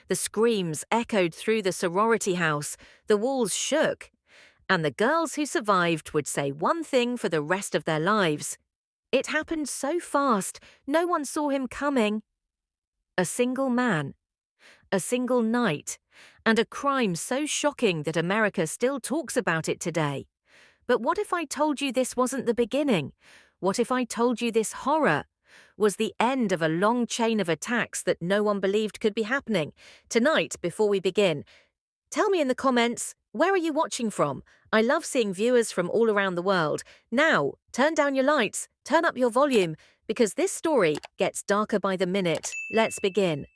The screams echoed through the sorority house, the walls shook, and the girls who survived would say one thing for the rest of their lives. It happened so fast, no one saw him coming. A single man, a single night, and a crime so shocking that America still talks about it today. But what if I told you this wasn't the beginning? What if I told you this horror was the end of a long chain of attacks that no one believed could be happening? Tonight, before we begin, tell me in the comments, where are you watching from? I love seeing viewers from all around the world. Now, turn down your lights, turn up your volume, because this story gets darker by the minute. Let's begin.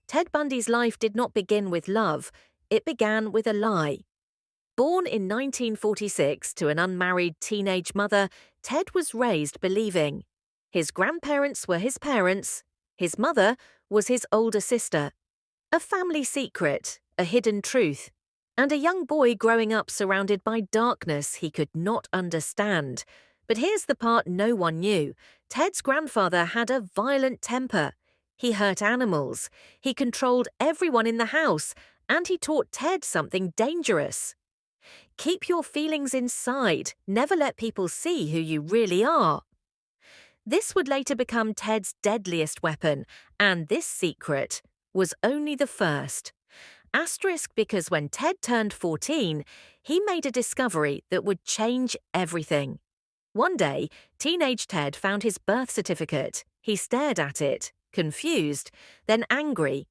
Ted Bundy's life did not begin with love. It began with a lie. Born in 1946 to an unmarried teenage mother, Ted was raised believing his grandparents were his parents, his mother was his older sister. A family secret, a hidden truth, and a young boy growing up surrounded by darkness he could not understand. But here's the part no one knew. Ted's grandfather had a violent temper. He hurt animals, he controlled everyone in the house, and he taught Ted something dangerous. Keep your feelings inside, never let people see who you really are. This would later become Ted's deadliest weapon, and this secret was only the first. Asterisk because when Ted turned 14, he made a discovery that would change everything. One day, teenage Ted found his birth certificate. He stared at it, confused, then angry,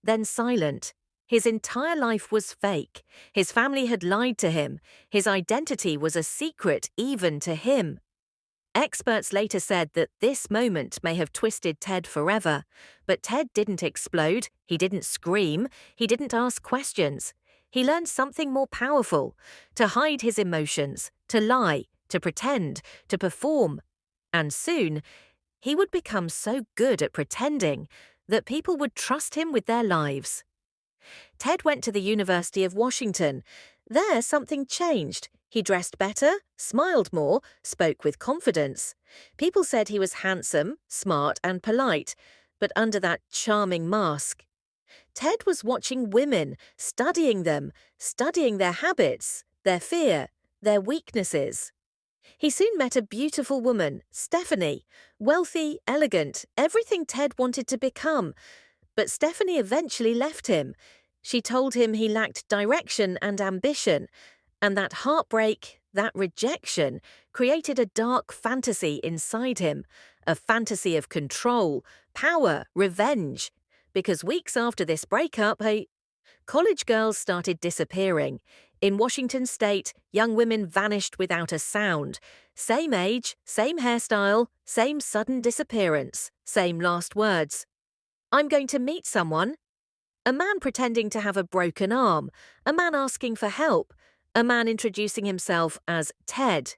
then silent. His entire life was fake. His family had lied to him. His identity was a secret even to him. Experts later said that this moment may have twisted Ted forever. But Ted didn't explode, he didn't scream, he didn't ask questions. He learned something more powerful: to hide his emotions, to lie, to pretend, to perform. And soon, he would become so good at pretending that people would trust him with their lives. Ted went to the University of Washington. There, something changed. He dressed better, smiled more, spoke with confidence. People said he was handsome, smart, and polite, but under that charming mask. Ted was watching women, studying them, studying their habits, their fear, their weaknesses. He soon met a beautiful woman, Stephanie, wealthy, elegant, everything Ted wanted to become. But Stephanie eventually left him. She told him he lacked direction and ambition, and that heartbreak, that rejection, created a dark fantasy inside him, a fantasy of control, power, revenge. Because weeks after this breakup, college girls started disappearing. In Washington state, young women vanished without a sound. Same age, same hairstyle, same sudden disappearance, same last words. I'm going to meet someone. A man pretending to have a broken arm, a man asking for help, a man introducing himself as Ted.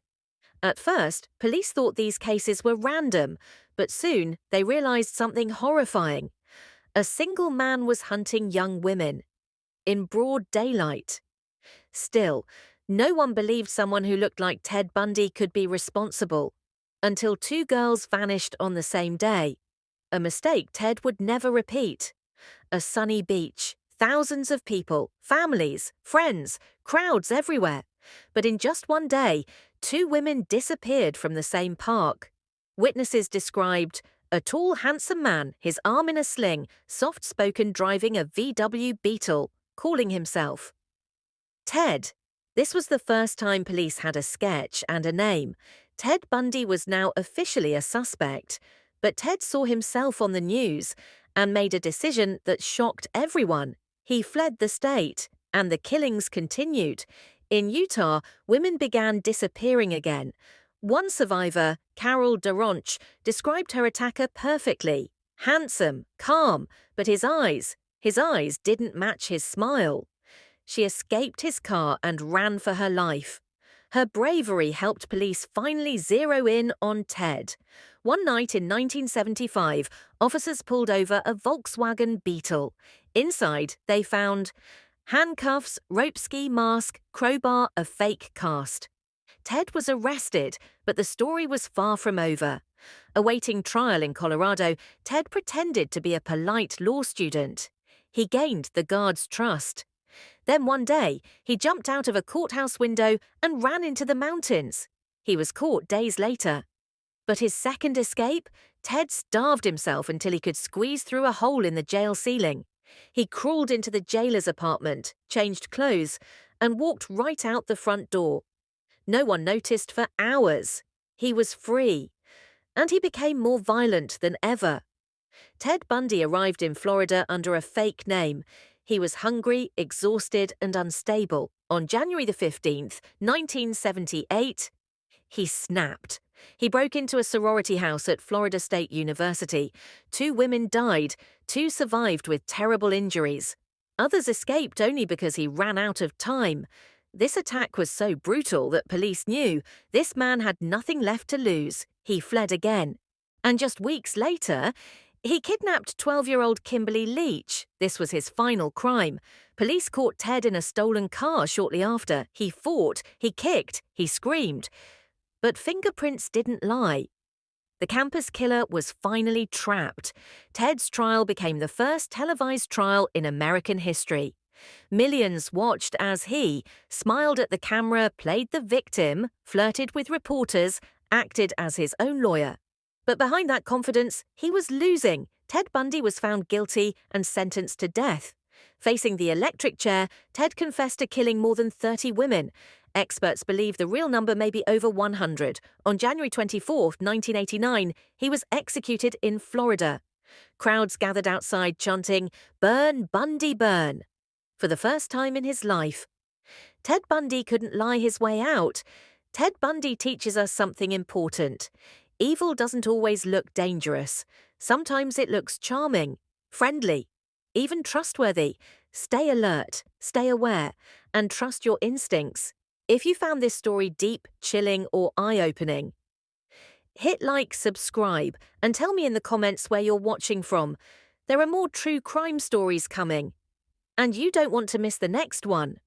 At first, police thought these cases were random, but soon they realized something horrifying. A single man was hunting young women in broad daylight. Still, no one believed someone who looked like Ted Bundy could be responsible, until two girls vanished on the same day. A mistake Ted would never repeat. A sunny beach, thousands of people, families, friends, crowds everywhere. But in just one day, two women disappeared from the same park. Witnesses described a tall, handsome man, his arm in a sling, soft-spoken, driving a VW Beetle, calling himself Ted. This was the first time police had a sketch and a name. Ted Bundy was now officially a suspect. But Ted saw himself on the news and made a decision that shocked everyone. He fled the state, and the killings continued. In Utah, women began disappearing again. One survivor, Carol Duronch, described her attacker perfectly. Handsome, calm, but his eyes didn't match his smile. She escaped his car and ran for her life. Her bravery helped police finally zero in on Ted. One night in 1975, officers pulled over a Volkswagen Beetle. Inside, they found handcuffs, rope ski mask, crowbar, a fake cast. Ted was arrested, but the story was far from over. Awaiting trial in Colorado, Ted pretended to be a polite law student. He gained the guards' trust. Then one day, he jumped out of a courthouse window and ran into the mountains. He was caught days later. But his second escape? Ted starved himself until he could squeeze through a hole in the jail ceiling. He crawled into the jailer's apartment, changed clothes, and walked right out the front door. No one noticed for hours. He was free. And he became more violent than ever. Ted Bundy arrived in Florida under a fake name. He was hungry, exhausted, and unstable. On January the 15th, 1978, he snapped. He broke into a sorority house at Florida State University. 2 women died, 2 survived with terrible injuries. Others escaped only because he ran out of time. This attack was so brutal that police knew this man had nothing left to lose. He fled again. And just weeks later, he kidnapped 12-year-old Kimberly Leach. This was his final crime. Police caught Ted in a stolen car shortly after. He fought, he kicked, he screamed. But fingerprints didn't lie. The campus killer was finally trapped. Ted's trial became the first televised trial in American history. Millions watched as he smiled at the camera, played the victim, flirted with reporters, acted as his own lawyer. But behind that confidence, he was losing. Ted Bundy was found guilty and sentenced to death. Facing the electric chair, Ted confessed to killing more than 30 women. Experts believe the real number may be over 100. On January 24, 1989, he was executed in Florida. Crowds gathered outside chanting, "Burn, Bundy, burn," for the first time in his life. Ted Bundy couldn't lie his way out. Ted Bundy teaches us something important. Evil doesn't always look dangerous. Sometimes it looks charming, friendly, even trustworthy. Stay alert, stay aware, and trust your instincts. If you found this story deep, chilling, or eye-opening, hit like, subscribe, and tell me in the comments where you're watching from. There are more true crime stories coming. And you don't want to miss the next one.